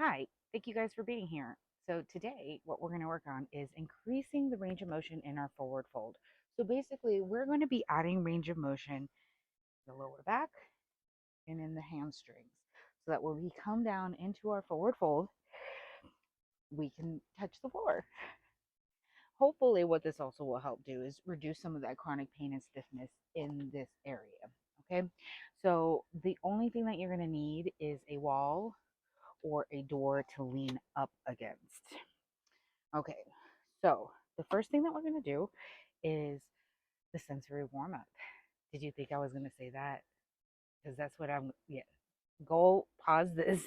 Hi, thank you guys for being here. So today, what we're going to work on is increasing the range of motion in our forward fold. So basically, we're going to be adding range of motion in the lower back and in the hamstrings. So that when we come down into our forward fold, we can touch the floor. Hopefully, what this also will help do is reduce some of that chronic pain and stiffness in this area. Okay, so the only thing that you're going to need is a wall or a door to lean up against. Okay, so the first thing that we're going to do is the sensory warm up. Did you think I was going to say that? Because that's what yeah. Go pause this,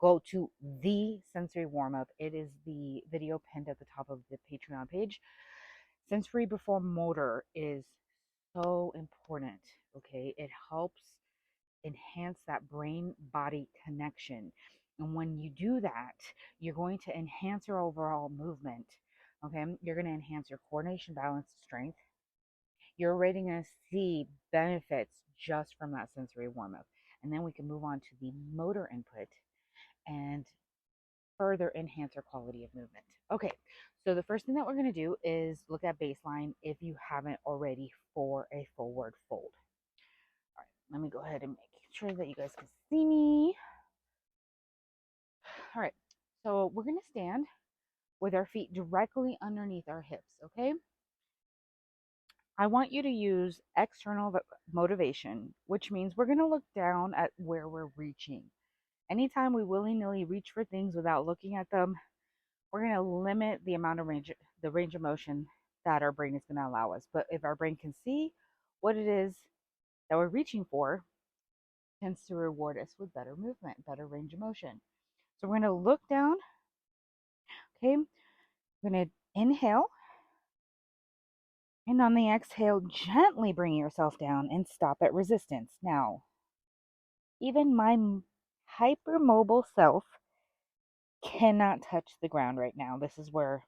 go to the sensory warm up. It is the video pinned at the top of the Patreon page. Sensory before motor is so important. Okay, it helps enhance that brain body connection. And when you do that, you're going to enhance your overall movement. Okay, you're going to enhance your coordination, balance, strength. You're already going to see benefits just from that sensory warm up. And then we can move on to the motor input and further enhance our quality of movement. Okay, so the first thing that we're going to do is look at baseline if you haven't already for a forward fold. All right, let me go ahead and make sure that you guys can see me. All right, so we're going to stand with our feet directly underneath our hips, okay? I want you to use external motivation, which means we're going to look down at where we're reaching. Anytime we willy nilly reach for things without looking at them, we're going to limit the amount of the range of motion that our brain is going to allow us. But if our brain can see what it is that we're reaching for, it tends to reward us with better movement, better range of motion. So we're going to look down, okay? We're going to inhale, and on the exhale, gently bring yourself down and stop at resistance. Now, even my hypermobile self cannot touch the ground right now. This is where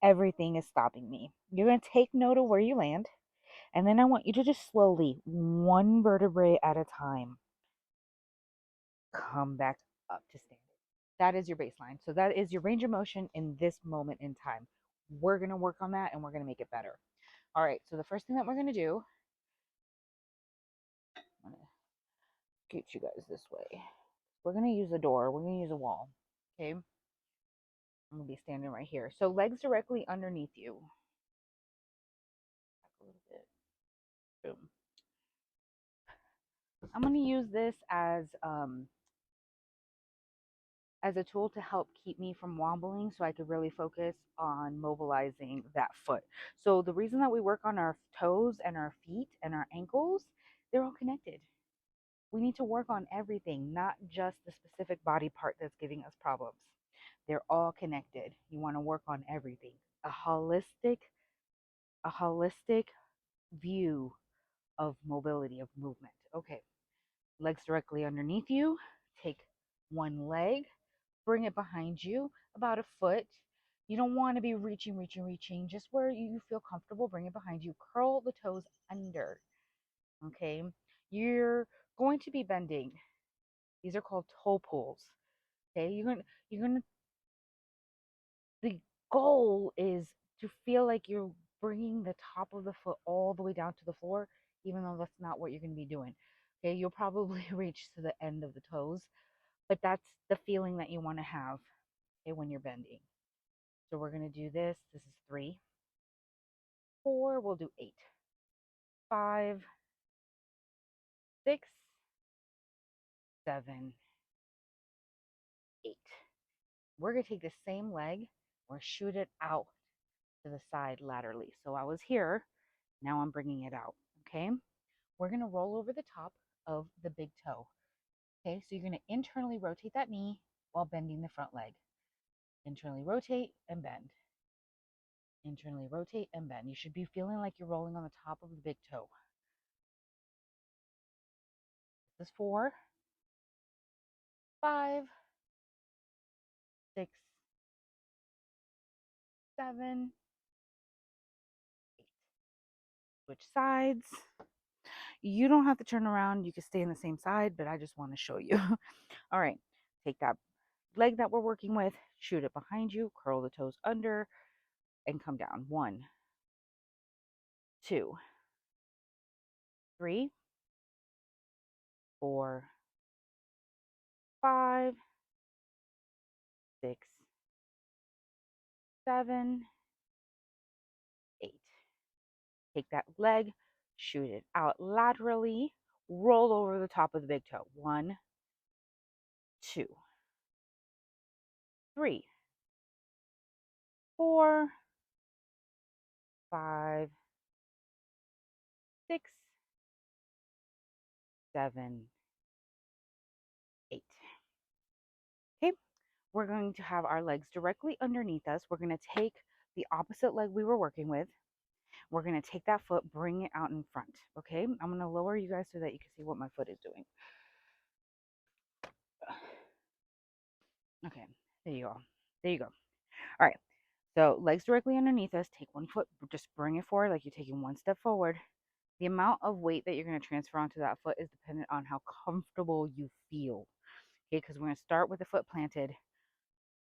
everything is stopping me. You're going to take note of where you land, and then I want you to just slowly, one vertebrae at a time, come back up to standing. That is your baseline. So that is your range of motion in this moment in time. We're going to work on that and we're going to make it better. All right, so the first thing that we're going to do, I'm going to get you guys this way. We're going to use a door. We're going to use a wall. Okay. I'm going to be standing right here. So legs directly underneath you. Back a little bit. Boom. I'm going to use this as a tool to help keep me from wobbling so I could really focus on mobilizing that foot. So the reason that we work on our toes and our feet and our ankles, they're all connected. We need to work on everything, not just the specific body part that's giving us problems. They're all connected. You want to work on everything. A holistic view of mobility, of movement. Okay. Legs directly underneath you. Take one leg, bring it behind you about a foot. You don't want to be reaching. Just where you feel comfortable, bring it behind you. Curl the toes under. Okay. You're going to be bending. These are called toe pulls. Okay. You're gonna the goal is to feel like you're bringing the top of the foot all the way down to the floor, even though that's not what you're going to be doing. Okay, you'll probably reach to the end of the toes, but that's the feeling that you want to have, okay, when you're bending. So we're going to do this. This is 3, 4, we'll do 8, 5, 6, 7, 8. We're going to take the same leg, or shoot it out to the side laterally. So I was here, now I'm bringing it out. Okay, we're going to roll over the top of the big toe. Okay, so you're going to internally rotate that knee while bending the front leg. Internally rotate and bend. Internally rotate and bend. You should be feeling like you're rolling on the top of the big toe. This is 4, 5, 6, 7, 8. Switch sides. You don't have to turn around. You can stay in the same side, but I just want to show you. All right, take that leg that we're working with, shoot it behind you, curl the toes under, and come down. 1, 2, 3, 4, 5, 6, 7, 8. Take that leg, shoot it out laterally, roll over the top of the big toe. 1, 2, 3, 4, 5, 6, 7, 8. Okay, we're going to have our legs directly underneath us. We're going to take the opposite leg we were working with. We're going to take that foot, bring it out in front. Okay, I'm going to lower you guys so that you can see what my foot is doing. Okay, there you go. There you go. All right, so legs directly underneath us. Take one foot, just bring it forward like you're taking one step forward. The amount of weight that you're going to transfer onto that foot is dependent on how comfortable you feel. Okay, because we're going to start with the foot planted,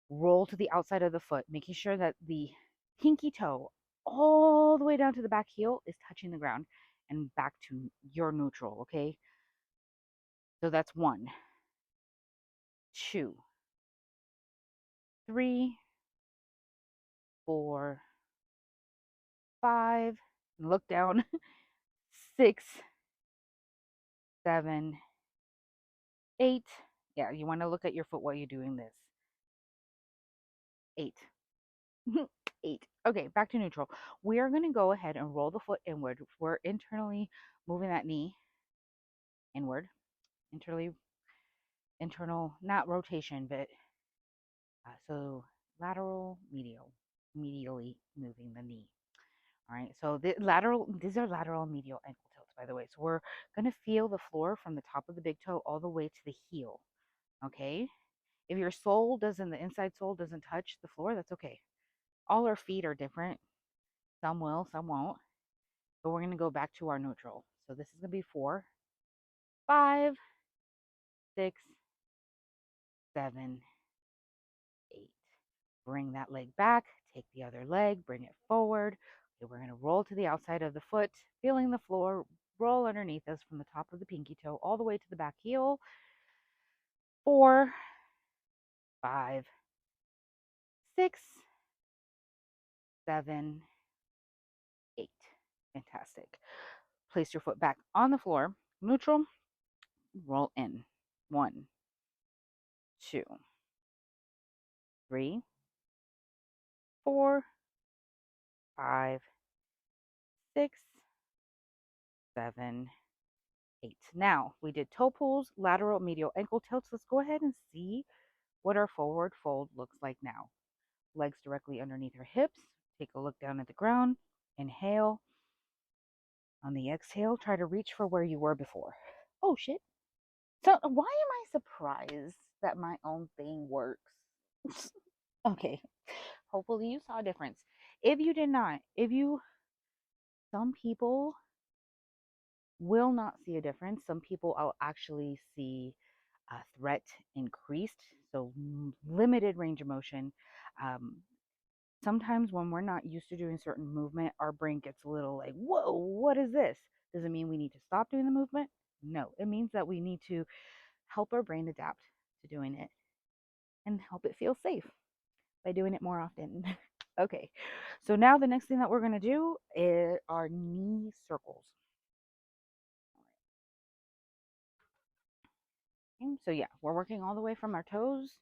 roll to the outside of the foot, making sure that the pinky toe all the way down to the back heel is touching the ground and back to your neutral. Okay, so that's 1, 2, 3, 4, 5, look down, 6, 7, 8. Yeah, you want to look at your foot while you're doing this. 8. 8. Okay, back to neutral. We are going to go ahead and roll the foot inward. We're internally moving that knee inward. Internal, not rotation, but so lateral, medially moving the knee. All right, so these are lateral medial ankle tilts, by the way. So we're going to feel the floor from the top of the big toe all the way to the heel. Okay, if your the inside sole doesn't touch the floor, that's okay. All our feet are different. Some will, some won't. But we're going to go back to our neutral. So this is going to be 4, 5, 6, 7, 8. Bring that leg back. Take the other leg. Bring it forward. Okay, we're going to roll to the outside of the foot, feeling the floor roll underneath us from the top of the pinky toe all the way to the back heel. 4, 5, 6, 7, 8. Fantastic. Place your foot back on the floor. Neutral. Roll in. 1, 2, 3, 4, 5, 6, 7, 8. Now, we did toe pulls, lateral medial ankle tilts. Let's go ahead and see what our forward fold looks like now. Legs directly underneath our hips. Take a look down at the ground. Inhale. On the exhale, try to reach for where you were before. Oh, shit. So, why am I surprised that my own thing works? Okay. Hopefully, you saw a difference. If you did not, some people will not see a difference. Some people will actually see a threat increased, so limited range of motion. Um, Sometimes when we're not used to doing certain movement, our brain gets a little like, whoa, what is this? Does it mean we need to stop doing the movement? No, it means that we need to help our brain adapt to doing it and help it feel safe by doing it more often. Okay, so now the next thing that we're going to do are knee circles. Okay, so yeah, we're working all the way from our toes,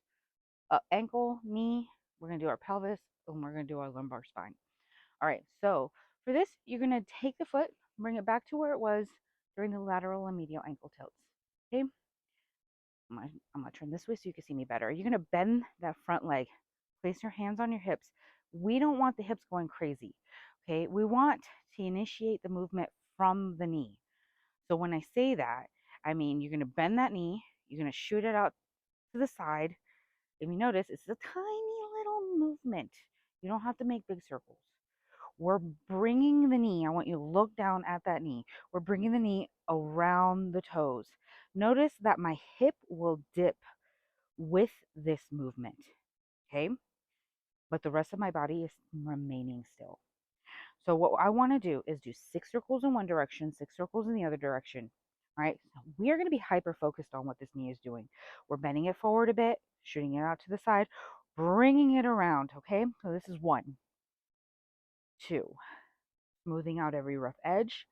up ankle, knee. We're going to do our pelvis, and we're going to do our lumbar spine. All right, so for this, you're going to take the foot, bring it back to where it was during the lateral and medial ankle tilts. Okay, I'm going to turn this way so you can see me better. You're going to bend that front leg. Place your hands on your hips. We don't want the hips going crazy. Okay, we want to initiate the movement from the knee. So when I say that, I mean you're going to bend that knee, you're going to shoot it out to the side. If you notice, it's a tiny little movement. You don't have to make big circles. We're bringing the knee. I want you to look down at that knee. We're bringing the knee around the toes. Notice that my hip will dip with this movement. Okay. But the rest of my body is remaining still. So what I want to do is do 6 circles in one direction, 6 circles in the other direction. All right. So we are going to be hyper focused on what this knee is doing. We're bending it forward a bit, shooting it out to the side, bringing it around. Okay. So this is 1, 2, smoothing out every rough edge.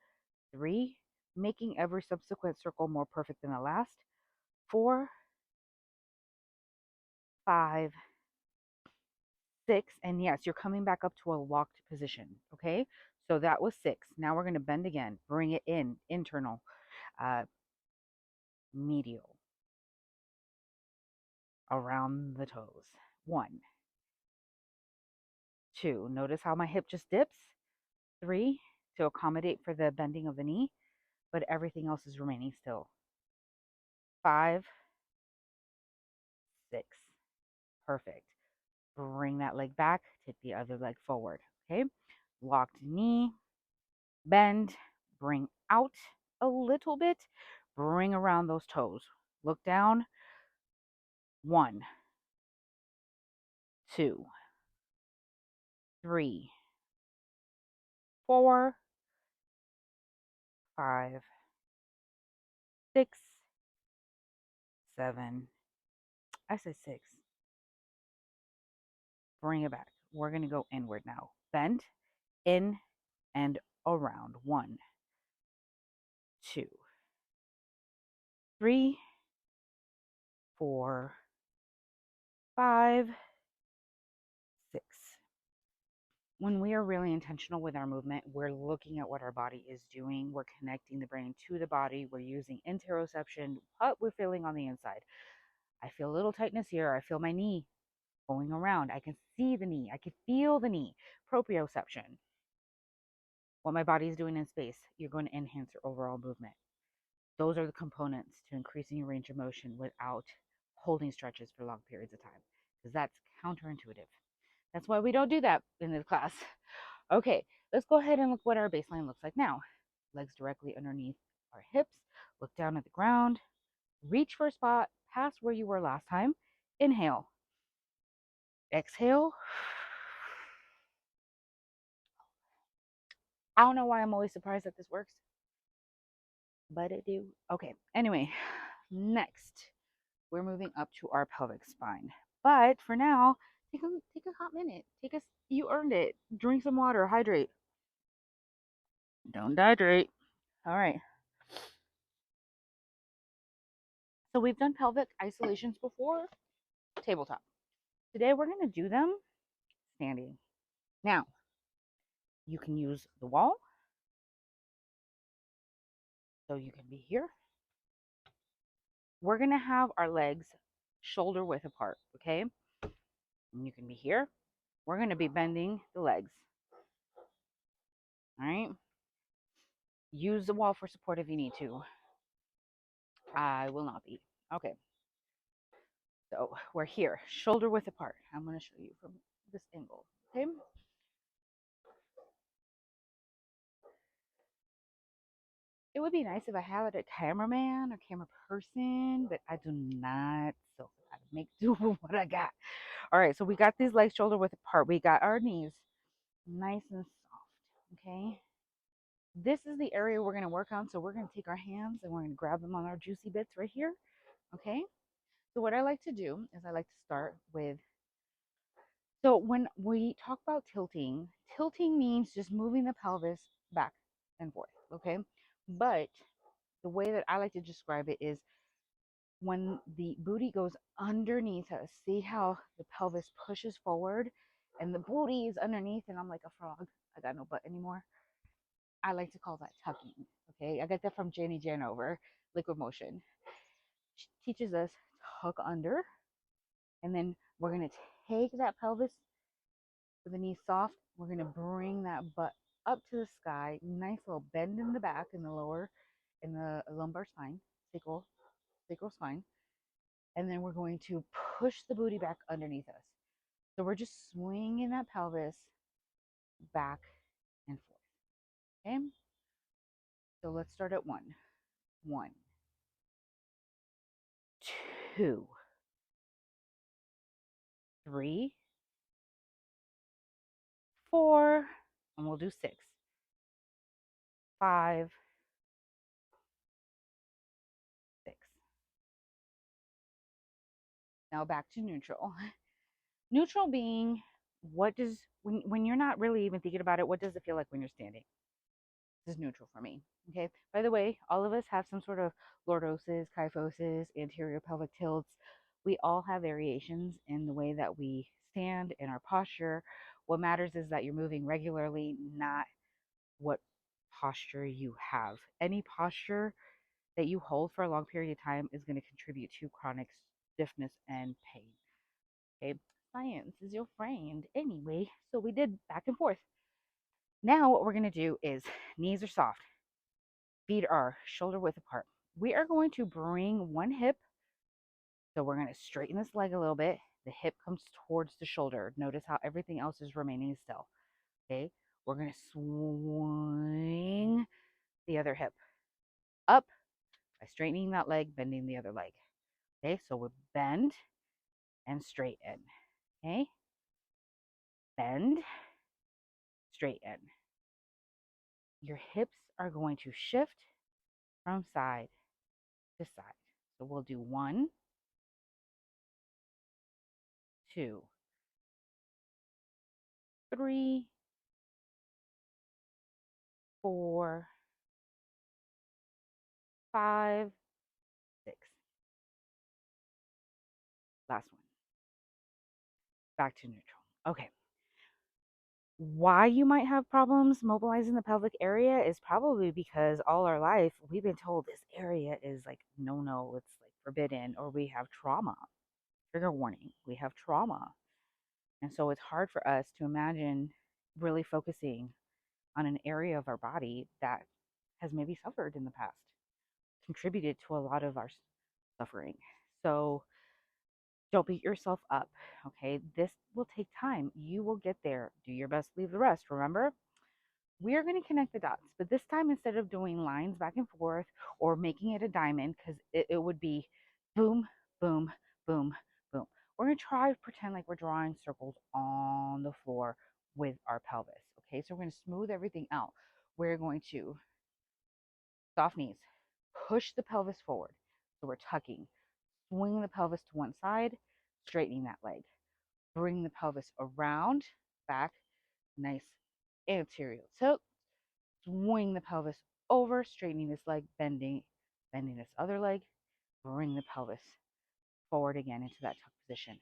3, making every subsequent circle more perfect than the last. 4, 5, 6, and yes, you're coming back up to a locked position. Okay. So that was 6. Now we're going to bend again, bring it in, internal, uh, medial, around the toes. 1, 2, notice how my hip just dips. 3, to accommodate for the bending of the knee, but everything else is remaining still. 5, 6, perfect. Bring that leg back, take the other leg forward. Okay, locked knee, bend, bring out a little bit, bring around those toes. Look down. 1, 2, 3, 4, 5, 6, 7. I said 6. Bring it back. We're going to go inward now. Bend, in, and around. 1, 2, 3, 4, 5, 6. When we are really intentional with our movement, we're looking at what our body is doing. We're connecting the brain to the body. We're using interoception, what we're feeling on the inside. I feel a little tightness here. I feel my knee going around. I can see the knee. I can feel the knee. Proprioception, what my body is doing in space. You're going to enhance your overall movement. Those are the components to increasing your range of motion without holding stretches for long periods of time, because that's counterintuitive. That's why we don't do that in this class. Okay, let's go ahead and look what our baseline looks like now. Legs directly underneath our hips. Look down at the ground. Reach for a spot past where you were last time. Inhale. Exhale. I don't know why I'm always surprised that this works, but it do. Okay, anyway, next we're moving up to our pelvic spine. But for now, take a hot minute. You earned it. Drink some water, hydrate. Don't dehydrate. All right. So we've done pelvic isolations before, tabletop. Today we're going to do them standing. Now, you can use the wall. So you can be here. We're going to have our legs shoulder width apart, okay? And you can be here. We're going to be bending the legs. All right? Use the wall for support if you need to. I will not be. Okay. So we're here, shoulder width apart. I'm going to show you from this angle, okay? It would be nice if I had a cameraman or camera person, but I do not. So I make do with what I got. All right, so we got these legs shoulder width apart. We got our knees nice and soft, okay? This is the area we're going to work on. So we're going to take our hands and we're going to grab them on our juicy bits right here, okay? So what I like to do is I like to start with, so when we talk about tilting, tilting means just moving the pelvis back and forth, okay? But the way that I like to describe it is when the booty goes underneath us, see how the pelvis pushes forward and the booty is underneath, and I'm like a frog. I got no butt anymore. I like to call that tucking. Okay, I got that from Jenny Janover, Liquid Motion. She teaches us tuck under, and then we're gonna take that pelvis with the knees soft. We're gonna bring that butt up to the sky. Nice little bend in the back, in the lower, in the lumbar spine, sacral spine, and then we're going to push the booty back underneath us. So we're just swinging that pelvis back and forth. Okay. So let's start at 1. 1, 2, 3, 4, and we'll do 6, 5, 6. Now back to neutral. Neutral being, what does, when you're not really even thinking about it, what does it feel like when you're standing? This is neutral for me. Okay. By the way, all of us have some sort of lordosis, kyphosis, anterior pelvic tilts. We all have variations in the way that we stand and our posture. What matters is that you're moving regularly, not what posture you have. Any posture that you hold for a long period of time is going to contribute to chronic stiffness and pain. Okay. Science is your friend. Anyway, so we did back and forth. Now, what we're going to do is knees are soft, feet are shoulder width apart. We are going to bring one hip. So we're going to straighten this leg a little bit. The hip comes towards the shoulder. Notice how everything else is remaining still. Okay. We're going to swing the other hip up by straightening that leg, bending the other leg. Okay. So we bend and straighten. Okay. Bend, straighten. Your hips are going to shift from side to side. So we'll do 1, 2, 3, 4, 5, 6. Last one. Back to neutral. Okay. Why you might have problems mobilizing the pelvic area is probably because all our life we've been told this area is like no, no, it's like forbidden, or we have trauma. Trigger warning, we have trauma. And so it's hard for us to imagine really focusing on an area of our body that has maybe suffered in the past, contributed to a lot of our suffering. So don't beat yourself up. Okay. This will take time. You will get there. Do your best, leave the rest. Remember, we are going to connect the dots, but this time, instead of doing lines back and forth or making it a diamond, because it would be boom, boom, boom, boom, we're going to try to pretend like we're drawing circles on the floor with our pelvis. Okay. So we're going to smooth everything out. We're going to soft knees, push the pelvis forward. So we're tucking, swing the pelvis to one side, straightening that leg. Bring the pelvis around, back, nice anterior tilt. Swing the pelvis over, straightening this leg, bending this other leg. Bring the pelvis forward again into that tuck position.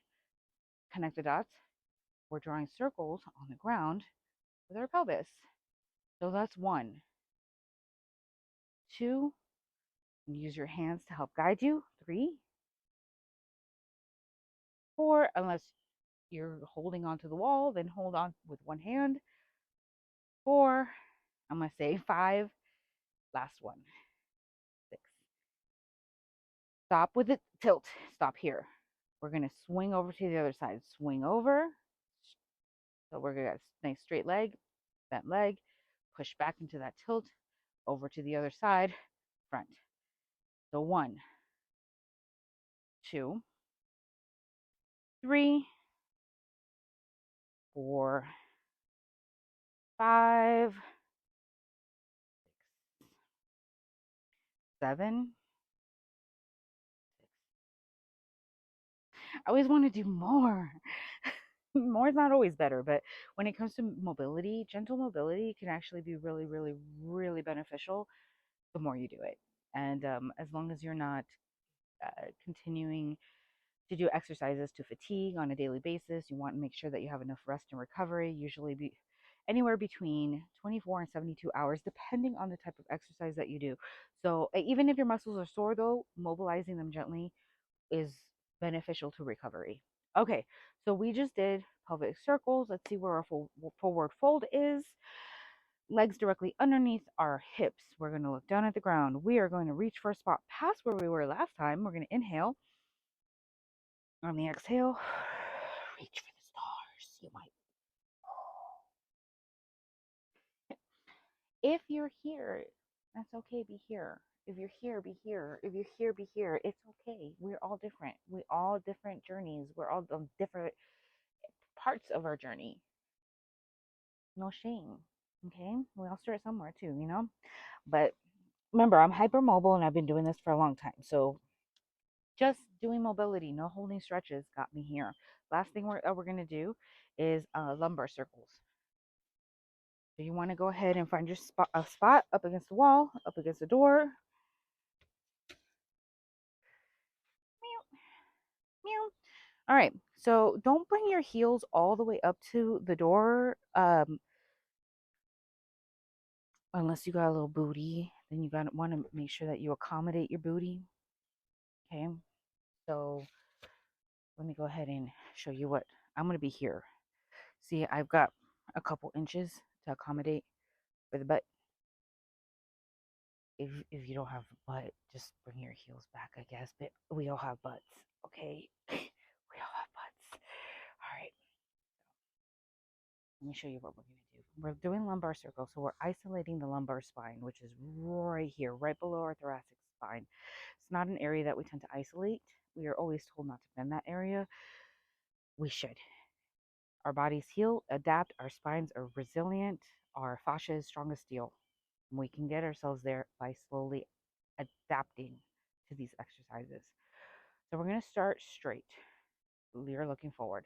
Connect the dots. We're drawing circles on the ground with our pelvis. So that's 1, 2. Use your hands to help guide you. 3, 4. Unless you're holding onto the wall, then hold on with one hand. 4. I'm going to say 5. Last one. 6. Stop with the tilt. Stop here. We're going to swing over to the other side. Swing over. So we're going to get a nice straight leg, bent leg, push back into that tilt, over to the other side, front. So 1, 2, 3, 4, 5, 7. I always want to do more. More is not always better, but when it comes to mobility, gentle mobility can actually be really, really, really beneficial the more you do it. And as long as you're not continuing to do exercises to fatigue on a daily basis, you want to make sure that you have enough rest and recovery, usually be anywhere between 24 and 72 hours, depending on the type of exercise that you do. So even if your muscles are sore, though, mobilizing them gently is beneficial to recovery. Okay, so we just did pelvic circles. Let's see where our forward fold is. Legs directly underneath our hips. We're going to look down at the ground. We are going to reach for a spot past where we were last time. We're going to inhale. On the exhale, reach for the stars. You might. If you're here, that's okay. Be here. If you're here, be here. If you're here, be here. It's okay. We're all different. We all different journeys. We're all on different parts of our journey. No shame. Okay. We all start somewhere too, you know? But remember, I'm hypermobile and I've been doing this for a long time. So just doing mobility, no holding stretches got me here. Last thing we're going to do is lumbar circles. So you want to go ahead and find your spot up against the wall, up against the door. Meow, meow. All right. So don't bring your heels all the way up to the door. Unless you got a little booty, then you got to want to make sure that you accommodate your booty. Okay. So let me go ahead and show you what I'm going to be here. See, I've got a couple inches to accommodate for the butt. If you don't have a butt, just bring your heels back, I guess. But we all have butts, okay? We all have butts. All right. Let me show you what we're going to do. We're doing lumbar circle, so we're isolating the lumbar spine, which is right here, right below our thoracic spine. It's not an area that we tend to isolate. We are always told not to bend that area. We should. Our bodies heal, adapt, our spines are resilient, our fascia is strong as steel. And we can get ourselves there by slowly adapting to these exercises. So we're going to start straight. You're looking forward.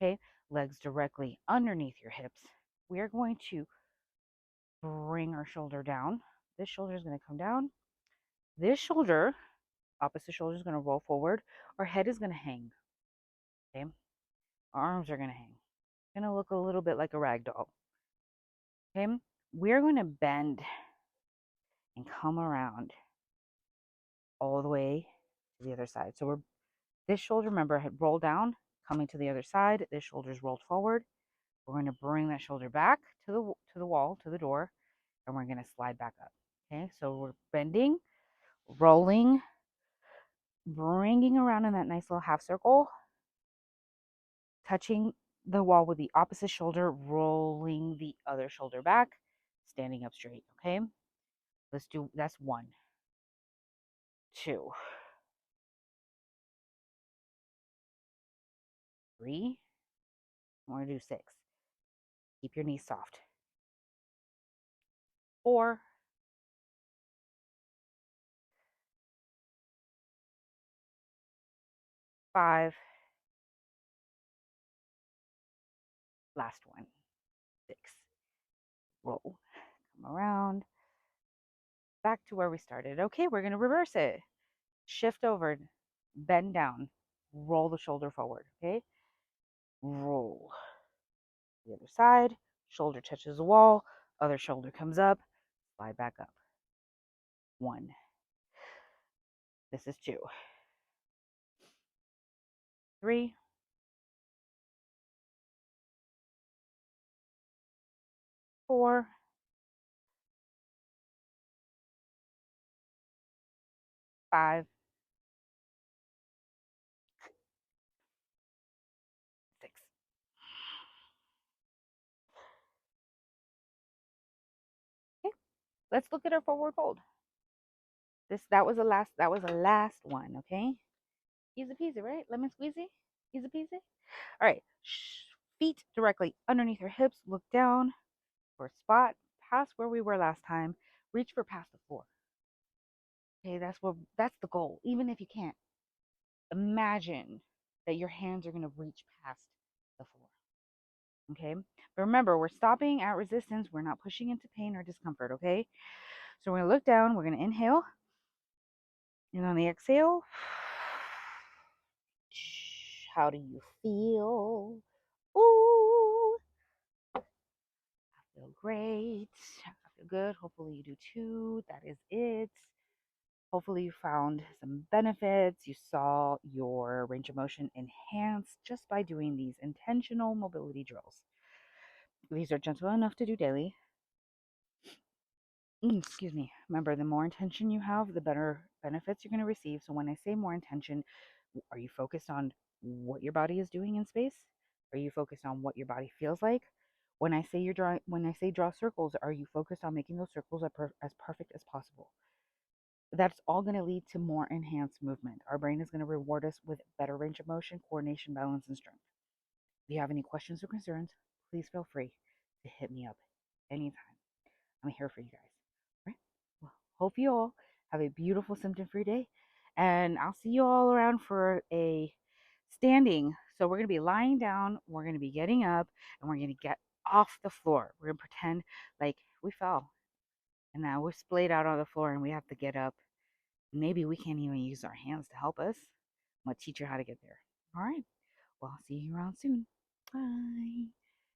Okay, legs directly underneath your hips. We are going to bring our shoulder down. This shoulder is going to come down. This shoulder, opposite shoulder, is going to roll forward. Our head is going to hang. Okay, our arms are going to hang. Going to look a little bit like a rag doll. Okay, we're going to bend and come around all the way to the other side. So we're this shoulder, remember, had rolled down, coming to the other side. This shoulder's rolled forward. We're going to bring that shoulder back to the wall, to the door, and we're going to slide back up. Okay, so we're bending, rolling, bringing around in that nice little half circle, touching the wall with the opposite shoulder, rolling the other shoulder back, standing up straight. Okay, let's do that's 1, 2, 3. We're going to do 6. Keep your knees soft. 4, 5. Last one. 6. Roll. Come around. Back to where we started. Okay, we're going to reverse it. Shift over. Bend down. Roll the shoulder forward. Okay? Roll. The other side. Shoulder touches the wall. Other shoulder comes up. Slide back up. 1. This is 2. 3. 4. 5. 6. Okay, let's look at our forward fold. That was a last one, okay? Easy peasy, right? Lemon squeezy? Easy peasy? All right. Feet directly underneath our hips. Look down for a spot past where we were last time. Reach for past the floor. Okay, that's the goal. Even if you can't, imagine that your hands are going to reach past the floor. Okay? But remember, we're stopping at resistance. We're not pushing into pain or discomfort, okay? So we're going to look down, we're going to inhale. And on the exhale, how do you feel? Ooh, I feel great. I feel good. Hopefully you do too. That is it. Hopefully you found some benefits. You saw your range of motion enhanced just by doing these intentional mobility drills. These are gentle enough to do daily. Excuse me. Remember, the more intention you have, the better benefits you're going to receive. So when I say more intention, are you focused on what your body is doing in space? Are you focused on what your body feels like? When I say draw circles, are you focused on making those circles as perfect as possible? That's all going to lead to more enhanced movement. Our brain is going to reward us with better range of motion, coordination, balance, and strength. If you have any questions or concerns, please feel free to hit me up anytime. I'm here for you guys. All right? Well, hope you all have a beautiful symptom free day. And I'll see you all around for a standing. So we're going to be lying down, we're going to be getting up, and we're going to get off the floor. We're going to pretend like we fell. And now we're splayed out on the floor and we have to get up. Maybe we can't even use our hands to help us. I'm going to teach you how to get there. All right. Well, I'll see you around soon. Bye.